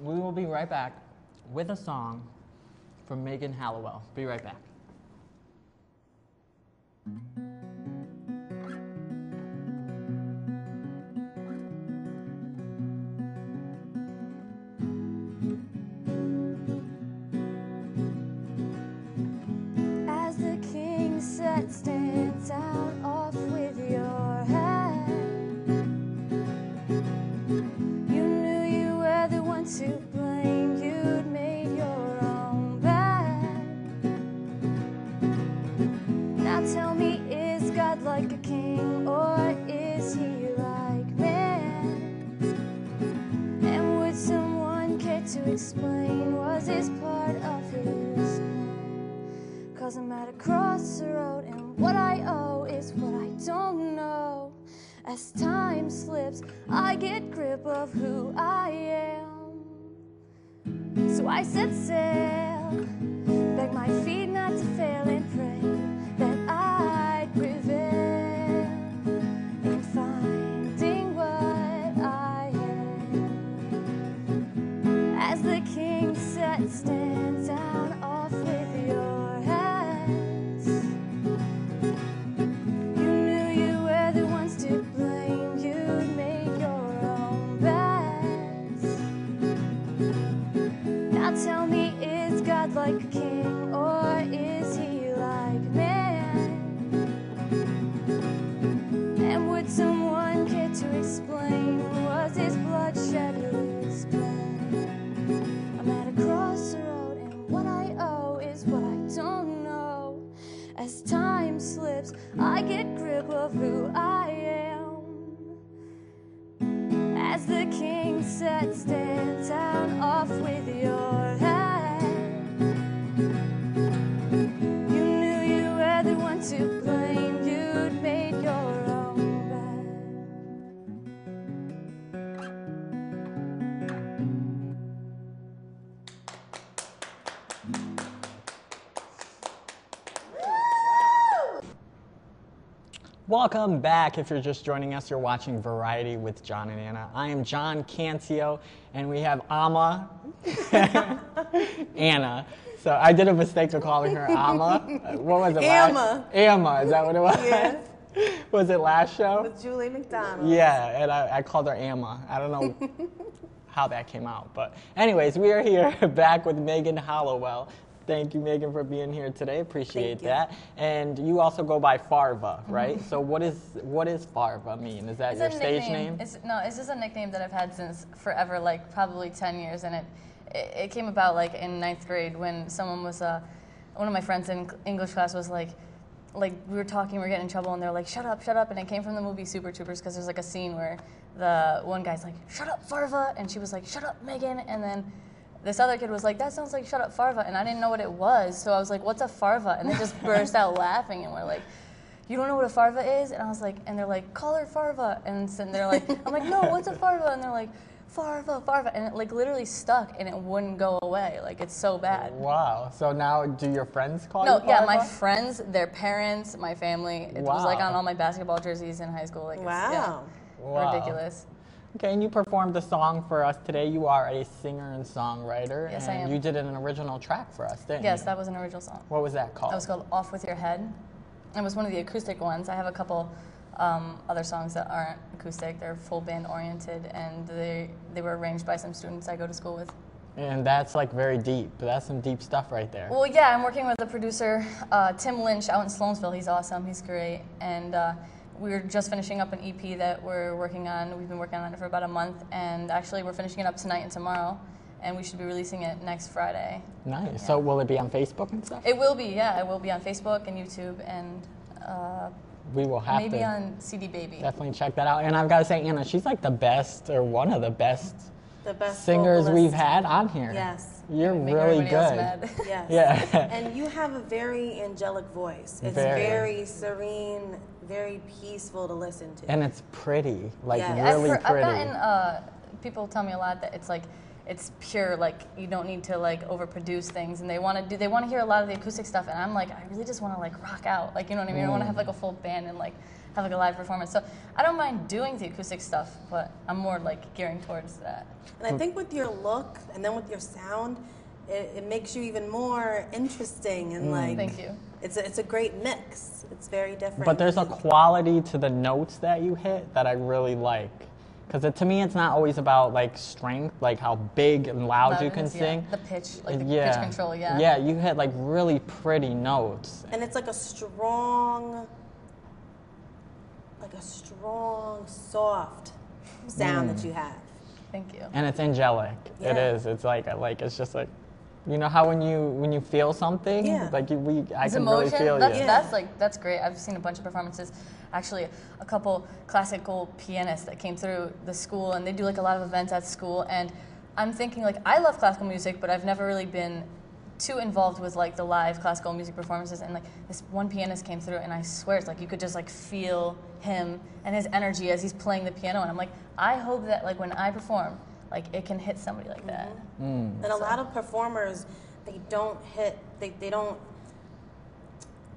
We will be right back with a song from Megan Halliwell. Be right back. As the king sat, stand down off with your hand. You knew you were the one to blame. You'd made your own bed. Now tell me, is God like a king, or is he like man? And would someone care to explain, was this part of his plan? 'Cause I'm at a crossroad, and what I owe is what I don't know. As time slips, I get grip of who I am. So I set sail, beg my feet not to fail, and pray that I'd prevail in finding what I am. As the king sat, stand down off with your hands. You knew you were the ones to blame. You'd made your own beds. Now tell me, is God like a king, or is he like man? And would someone care to explain, was his bloodshed his plan? I'm at a crossroad, and what I owe is what I don't know. As time slips, I get grip of who I am. As the king sat, stand down off with your hand. You knew you were the one to blame. You'd made your own Welcome back. If you're just joining us, you're watching Variety with John and Anna. I am John Cancio, and we have Amma, Anna. So I did a mistake of calling her Amma. What was it? Amma. Amma, is that what it was? Yes. Was it last show? With Julie McDonald. Yeah, and I called her Amma. I don't know how that came out. But anyways, we are here back with Megan Halliwell. Thank you, Megan, for being here today. Appreciate that. And you also go by Farva, right? So what does Farva mean? Is that your stage name? It's just a nickname that I've had since forever, like probably 10 years. And it came about like in 9th grade when someone was, one of my friends in English class was like we were talking, we were getting in trouble, and they're like, shut up, and it came from the movie Super Troopers, because there's like a scene where the one guy's like, shut up, Farva, and she was like, shut up, Megan, and then this other kid was like, that sounds like shut up, Farva, and I didn't know what it was, so I was like, what's a Farva? And they just burst out laughing, and we're like, you don't know what a Farva is? And I was like, and they're like, call her Farva, and so they're like, I'm like, no, what's a Farva? And they're like, Farva, and it like literally stuck, and it wouldn't go away. Like, it's so bad. Wow. So now, do your friends call you No, Farva? yeah, my friends, their parents, my family. It was like on all my basketball jerseys in high school. Like, Wow. Wow. Ridiculous. Okay, and you performed a song for us today. You are a singer and songwriter. Yes, and I am. You did an original track for us, didn't you? Yes, that was an original song. What was that called? That was called Off With Your Head. It was one of the acoustic ones. I have a couple other songs that aren't acoustic. They're full band oriented, and they were arranged by some students I go to school with. And that's like very deep. That's some deep stuff right there. Well, yeah, I'm working with a producer, Tim Lynch, out in Sloansville. He's awesome. He's great. And we're just finishing up an EP that we're working on. We've been working on it for about a month, and actually we're finishing it up tonight and tomorrow, and we should be releasing it next Friday. Nice. Yeah. So will it be on Facebook and stuff? It will be, yeah. It will be on Facebook and YouTube, and we will have maybe to on CD Baby. definitely check that out. And I've got to say, Anna, she's like the best, or one of the best singers vocalist we've had on here. Yes. You're Make really everybody else good. mad. Yes. Yeah. And you have a very angelic voice. It's very serene, very peaceful to listen to. And it's pretty, like Yeah. really I've pretty. gotten people tell me a lot that it's it's pure, like you don't need to like overproduce things, and they want to hear a lot of the acoustic stuff, and I'm like, I really just want to like rock out, like, you know what I mean? I want to have like a full band and like have like a live performance. So I don't mind doing the acoustic stuff, but I'm more like gearing towards that. And I think with your look and then with your sound, it makes you even more interesting and like. Thank you. It's a great mix. It's very different. But there's a quality to the notes that you hit that I really like. Because to me, it's not always about like strength, like how big and loud you can sing. The pitch, like the pitch control, Yeah, you hit like really pretty notes. And it's like a strong, soft sound that you have. Thank you. And it's angelic. Yeah. It is. It's like it's just like, you know how when you feel something, like I can really feel you. That's great. I've seen a bunch of performances. Actually, a couple classical pianists that came through the school, and they do like a lot of events at school. And I'm thinking like I love classical music, but I've never really been too involved with like the live classical music performances. And like this one pianist came through, and I swear it's like you could just like feel him and his energy as he's playing the piano. And I'm like, I hope that like when I perform, like it can hit somebody like that. And a lot of performers, they don't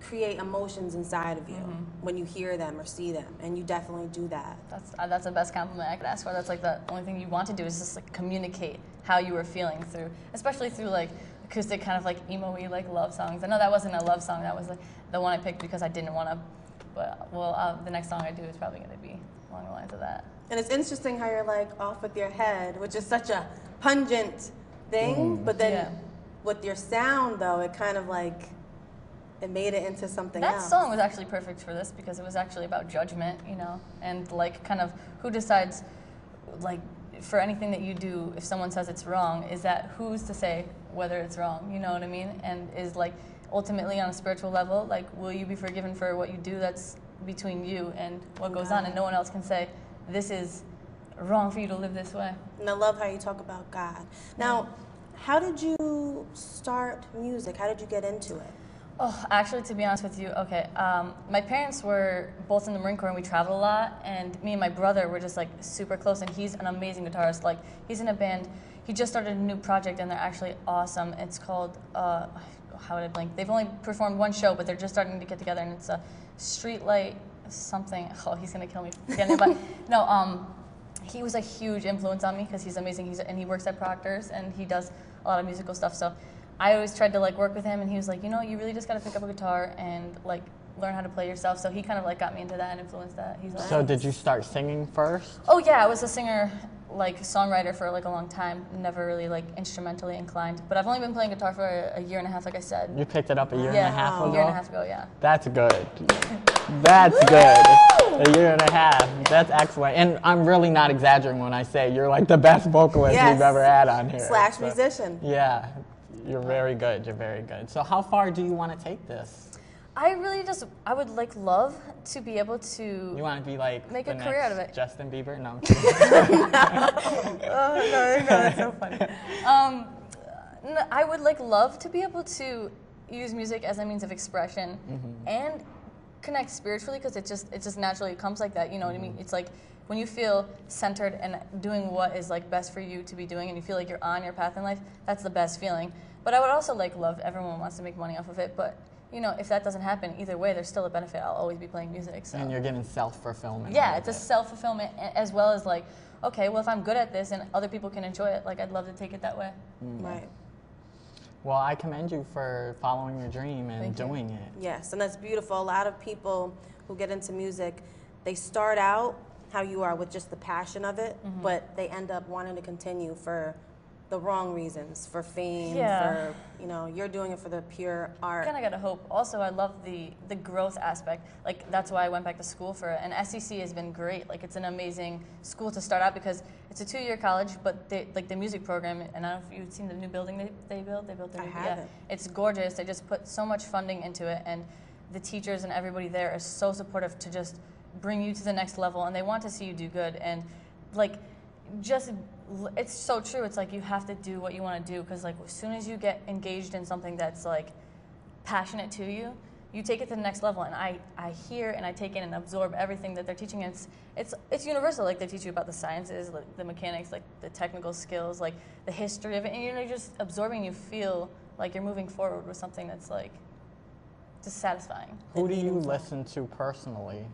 create emotions inside of you when you hear them or see them, and you definitely do that. That's the best compliment I could ask for. That's like the only thing you want to do is just like communicate how you were feeling through, especially through like acoustic kind of like emo-y like love songs. I know that wasn't a love song. That was like the one I picked because I didn't want to. But the next song I do is probably going to be along the lines of that. And it's interesting how you're like off with your head, which is such a pungent thing, but then with your sound though, it kind of like it made it into something else. That song was actually perfect for this because it was actually about judgment, you know, and like kind of who decides, like for anything that you do, if someone says it's wrong, is that who's to say whether it's wrong, you know what I mean? And is like ultimately on a spiritual level, like will you be forgiven for what you do? That's between you and what goes on, and no one else can say this is wrong for you to live this way. And I love how you talk about God. Now, how did you start music? How did you get into it? Oh, actually, to be honest with you, okay. My parents were both in the Marine Corps, and we traveled a lot. And me and my brother were just like super close. And he's an amazing guitarist. Like he's in a band. He just started a new project, and they're actually awesome. It's called how would I blank? They've only performed one show, but they're just starting to get together, and it's a Streetlight something. Oh, he's gonna kill me for forgetting it. But no, he was a huge influence on me because he's amazing. And he works at Proctors, and he does a lot of musical stuff. So I always tried to like work with him, and he was like, you know, you really just got to pick up a guitar and like learn how to play yourself. So he kind of like got me into that and influenced that. He's like, so did you start singing first? Oh yeah, I was a singer, like songwriter for like a long time. Never really like instrumentally inclined, but I've only been playing guitar for a year and a half, like I said. You picked it up a year and a half ago? A year and a half ago, yeah. That's good. That's good. A year and a half. That's excellent. And I'm really not exaggerating when I say you're like the best vocalist we've ever had on here. / musician. Yeah. You're very good. You're very good. So how far do you want to take this? I would like love to be able to. You want to be like make the a career out of it. Justin Bieber? No. No, that's so funny. I would like love to be able to use music as a means of expression and connect spiritually, because it just naturally comes like that. You know what I mean? It's like when you feel centered and doing what is like best for you to be doing, and you feel like you're on your path in life. That's the best feeling. But I would also like love. Everyone wants to make money off of it, but you know, if that doesn't happen, either way, there's still a benefit. I'll always be playing music. So. And you're getting self-fulfillment. Yeah, it's a self-fulfillment, as well as like, okay, well, if I'm good at this and other people can enjoy it, like I'd love to take it that way. Right. Well, I commend you for following your dream and doing it. Yes, and that's beautiful. A lot of people who get into music, they start out how you are with just the passion of it, but they end up wanting to continue for the wrong reasons, for fame, for, you know, you're doing it for the pure art. Kind of gotta hope. Also, I love the growth aspect. Like, that's why I went back to school for it. And SEC has been great. Like, it's an amazing school to start out because it's a 2-year college, but the music program, and I don't know if you've seen the new building they built. They built their It's gorgeous. They just put so much funding into it, and the teachers and everybody there are so supportive to just bring you to the next level, and they want to see you do good. And like, just, it's so true. It's like you have to do what you want to do, because like as soon as you get engaged in something that's like passionate to you, you take it to the next level, and I hear and I take in and absorb everything that they're teaching. And it's universal. Like, they teach you about the sciences, like the mechanics, like the technical skills, like the history of it, and you're just absorbing. You feel like you're moving forward with something that's like just satisfying. Who do you listen to personally?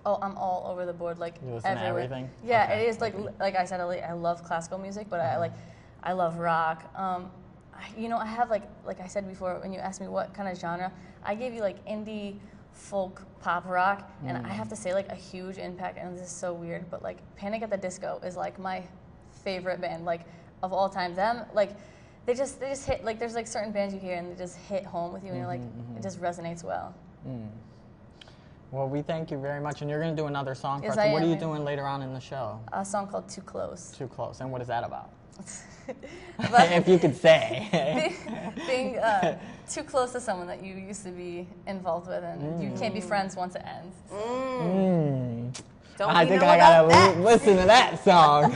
Oh, I'm all over the board, like You listen everywhere. to everything? Yeah, Okay. it is like I said, I love classical music, but I love rock. I have like I said before, when you asked me what kind of genre, I gave you like indie, folk, pop rock, and I have to say like a huge impact. And this is so weird, but like Panic at the Disco is like my favorite band, like of all time. Them like they just hit, like there's like certain bands you hear and they just hit home with you, and you're like it just resonates well. Well, we thank you very much, and you're going to do another song Yes, for us. I What are am. you doing later on in the show? A song called Too Close. Too Close, and what is that about? But If you could say. being too close to someone that you used to be involved with, and you can't be friends once it ends. Don't I we think know I about gotta that? listen to that song.